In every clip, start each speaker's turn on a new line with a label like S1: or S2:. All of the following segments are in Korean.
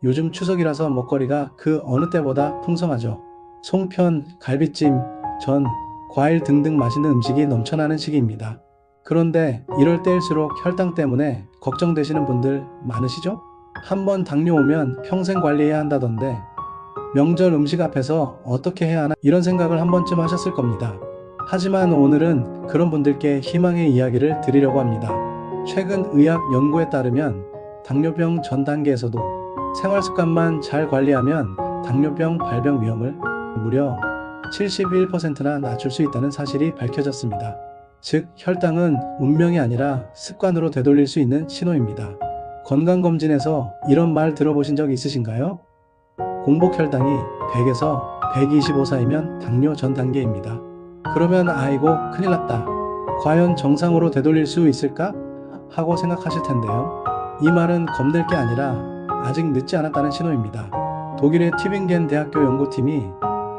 S1: 요즘 추석이라서 먹거리가 그 어느 때보다 풍성하죠. 송편, 갈비찜, 전, 과일 등등 맛있는 음식이 넘쳐나는 시기입니다. 그런데 이럴 때일수록 혈당 때문에 걱정되시는 분들 많으시죠? 한번 당뇨 오면 평생 관리해야 한다던데 명절 음식 앞에서 어떻게 해야 하나 이런 생각을 한 번쯤 하셨을 겁니다. 하지만 오늘은 그런 분들께 희망의 이야기를 드리려고 합니다. 최근 의학 연구에 따르면 당뇨병 전 단계에서도 생활 습관만 잘 관리하면 당뇨병 발병 위험을 무려 71%나 낮출 수 있다는 사실이 밝혀졌습니다. 즉, 혈당은 운명이 아니라 습관으로 되돌릴 수 있는 신호입니다. 건강검진에서 이런 말 들어보신 적 있으신가요? 공복 혈당이 100에서 125 사이면 당뇨 전 단계입니다. 그러면 아이고 큰일 났다. 과연 정상으로 되돌릴 수 있을까? 하고 생각하실 텐데요. 이 말은 겁낼 게 아니라 아직 늦지 않았다는 신호입니다. 독일의 튜빙겐 대학교 연구팀이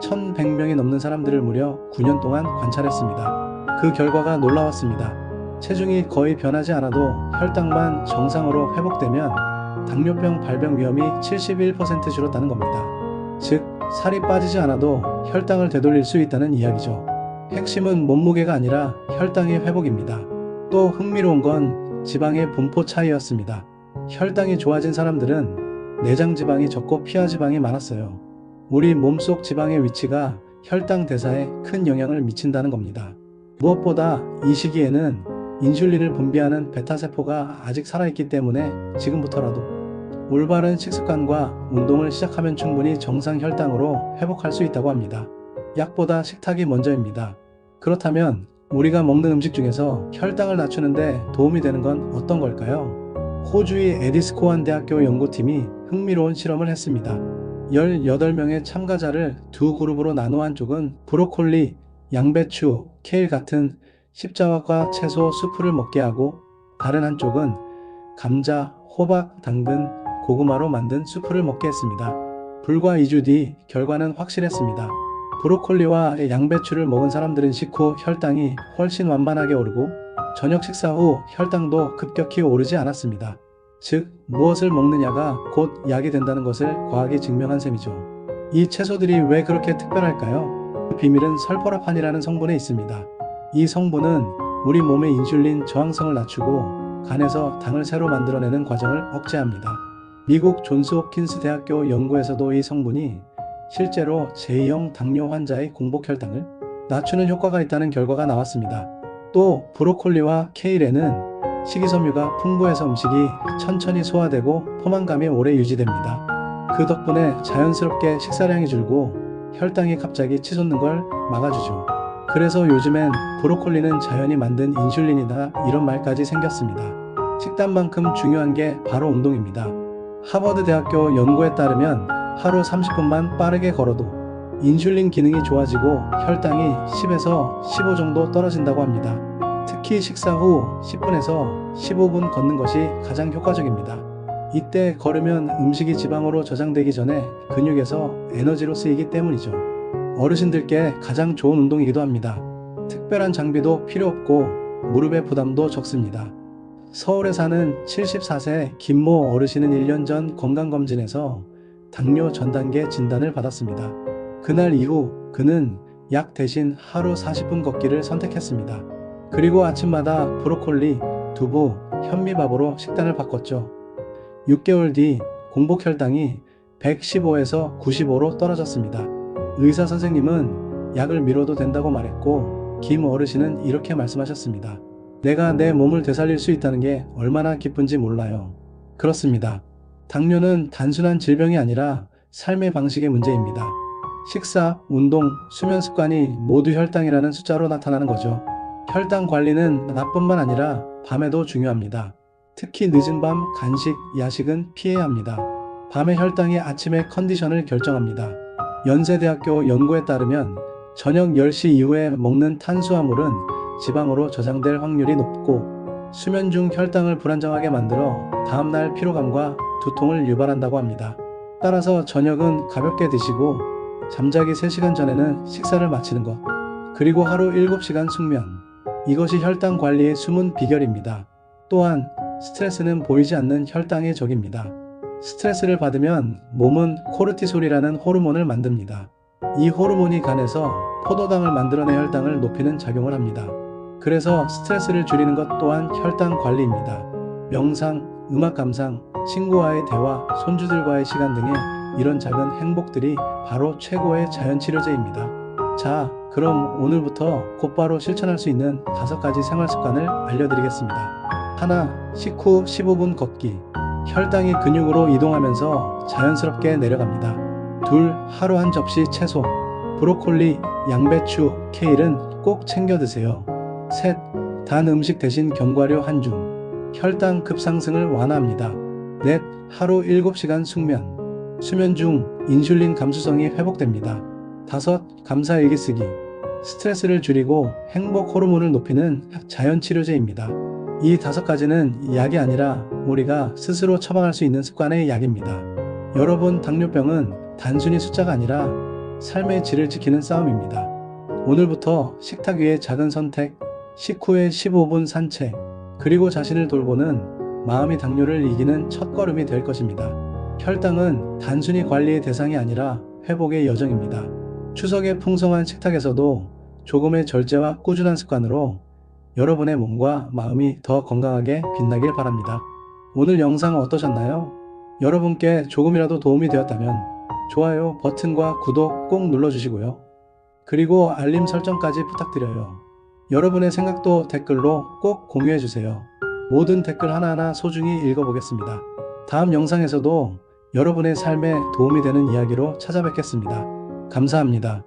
S1: 1100명이 넘는 사람들을 무려 9년 동안 관찰했습니다. 그 결과가 놀라웠습니다. 체중이 거의 변하지 않아도 혈당만 정상으로 회복되면 당뇨병 발병 위험이 71% 줄었다는 겁니다. 즉, 살이 빠지지 않아도 혈당을 되돌릴 수 있다는 이야기죠. 핵심은 몸무게가 아니라 혈당의 회복입니다. 또 흥미로운 건 지방의 분포 차이였습니다. 혈당이 좋아진 사람들은 내장 지방이 적고 피하 지방이 많았어요. 우리 몸속 지방의 위치가 혈당 대사에 큰 영향을 미친다는 겁니다. 무엇보다 이 시기에는 인슐린을 분비하는 베타세포가 아직 살아있기 때문에 지금부터라도 올바른 식습관과 운동을 시작하면 충분히 정상 혈당으로 회복할 수 있다고 합니다. 약보다 식탁이 먼저입니다. 그렇다면 우리가 먹는 음식 중에서 혈당을 낮추는데 도움이 되는 건 어떤 걸까요? 호주의 에디스코안 대학교 연구팀이 흥미로운 실험을 했습니다. 18명의 참가자를 두 그룹으로 나누어 한쪽은 브로콜리, 양배추, 케일 같은 십자화과 채소 수프를 먹게 하고 다른 한쪽은 감자, 호박, 당근, 고구마로 만든 수프를 먹게 했습니다. 불과 2주 뒤 결과는 확실했습니다. 브로콜리와 양배추를 먹은 사람들은 식후 혈당이 훨씬 완만하게 오르고 저녁 식사 후 혈당도 급격히 오르지 않았습니다. 즉, 무엇을 먹느냐가 곧 약이 된다는 것을 과학이 증명한 셈이죠. 이 채소들이 왜 그렇게 특별할까요? 그 비밀은 설포라판이라는 성분에 있습니다. 이 성분은 우리 몸의 인슐린 저항성을 낮추고 간에서 당을 새로 만들어내는 과정을 억제합니다. 미국 존스 홉킨스 대학교 연구에서도 이 성분이 실제로 제2형 당뇨 환자의 공복 혈당을 낮추는 효과가 있다는 결과가 나왔습니다. 또 브로콜리와 케일에는 식이섬유가 풍부해서 음식이 천천히 소화되고 포만감이 오래 유지됩니다. 그 덕분에 자연스럽게 식사량이 줄고 혈당이 갑자기 치솟는 걸 막아주죠. 그래서 요즘엔 브로콜리는 자연이 만든 인슐린이다 이런 말까지 생겼습니다. 식단만큼 중요한 게 바로 운동입니다. 하버드 대학교 연구에 따르면 하루 30분만 빠르게 걸어도 인슐린 기능이 좋아지고 혈당이 10에서 15 정도 떨어진다고 합니다. 특히 식사 후 10분에서 15분 걷는 것이 가장 효과적입니다. 이때 걸으면 음식이 지방으로 저장되기 전에 근육에서 에너지로 쓰이기 때문이죠. 어르신들께 가장 좋은 운동이기도 합니다. 특별한 장비도 필요 없고 무릎의 부담도 적습니다. 서울에 사는 74세 김모 어르신은 1년 전 건강검진에서 당뇨 전 단계 진단을 받았습니다. 그날 이후 그는 약 대신 하루 40분 걷기를 선택했습니다. 그리고 아침마다 브로콜리, 두부, 현미밥으로 식단을 바꿨죠. 6개월 뒤 공복 혈당이 115에서 95로 떨어졌습니다. 의사 선생님은 약을 미뤄도 된다고 말했고 김 어르신은 이렇게 말씀하셨습니다. 내가 내 몸을 되살릴 수 있다는 게 얼마나 기쁜지 몰라요. 그렇습니다. 당뇨는 단순한 질병이 아니라 삶의 방식의 문제입니다. 식사, 운동, 수면 습관이 모두 혈당이라는 숫자로 나타나는 거죠. 혈당 관리는 낮뿐만 아니라 밤에도 중요합니다. 특히 늦은 밤 간식, 야식은 피해야 합니다. 밤의 혈당이 아침의 컨디션을 결정합니다. 연세대학교 연구에 따르면 저녁 10시 이후에 먹는 탄수화물은 지방으로 저장될 확률이 높고 수면 중 혈당을 불안정하게 만들어 다음날 피로감과 두통을 유발한다고 합니다. 따라서 저녁은 가볍게 드시고 잠자기 3시간 전에는 식사를 마치는 것, 그리고 하루 7시간 숙면, 이것이 혈당 관리의 숨은 비결입니다. 또한 스트레스는 보이지 않는 혈당의 적입니다. 스트레스를 받으면 몸은 코르티솔이라는 호르몬을 만듭니다. 이 호르몬이 간에서 포도당을 만들어내 혈당을 높이는 작용을 합니다. 그래서 스트레스를 줄이는 것 또한 혈당 관리입니다. 명상, 음악 감상, 친구와의 대화, 손주들과의 시간 등의 이런 작은 행복들이 바로 최고의 자연치료제입니다. 자, 그럼 오늘부터 곧바로 실천할 수 있는 5가지 생활 습관을 알려드리겠습니다. 하나, 식후 15분 걷기. 혈당이 근육으로 이동하면서 자연스럽게 내려갑니다. 둘, 하루 한 접시 채소. 브로콜리, 양배추, 케일은 꼭 챙겨 드세요. 셋, 단 음식 대신 견과류 한 줌. 혈당 급상승을 완화합니다. 넷, 하루 7시간 숙면. 수면 중 인슐린 감수성이 회복됩니다. 다섯, 감사 일기 쓰기. 스트레스를 줄이고 행복 호르몬을 높이는 자연 치료제입니다. 이 5가지는 약이 아니라 우리가 스스로 처방할 수 있는 습관의 약입니다. 여러분, 당뇨병은 단순히 숫자가 아니라 삶의 질을 지키는 싸움입니다. 오늘부터 식탁 위의 작은 선택, 식후에 15분 산책, 그리고 자신을 돌보는 마음이 당뇨를 이기는 첫걸음이 될 것입니다. 혈당은 단순히 관리의 대상이 아니라 회복의 여정입니다. 추석의 풍성한 식탁에서도 조금의 절제와 꾸준한 습관으로 여러분의 몸과 마음이 더 건강하게 빛나길 바랍니다. 오늘 영상 어떠셨나요? 여러분께 조금이라도 도움이 되었다면 좋아요 버튼과 구독 꼭 눌러주시고요. 그리고 알림 설정까지 부탁드려요. 여러분의 생각도 댓글로 꼭 공유해주세요. 모든 댓글 하나하나 소중히 읽어보겠습니다. 다음 영상에서도 여러분의 삶에 도움이 되는 이야기로 찾아뵙겠습니다. 감사합니다.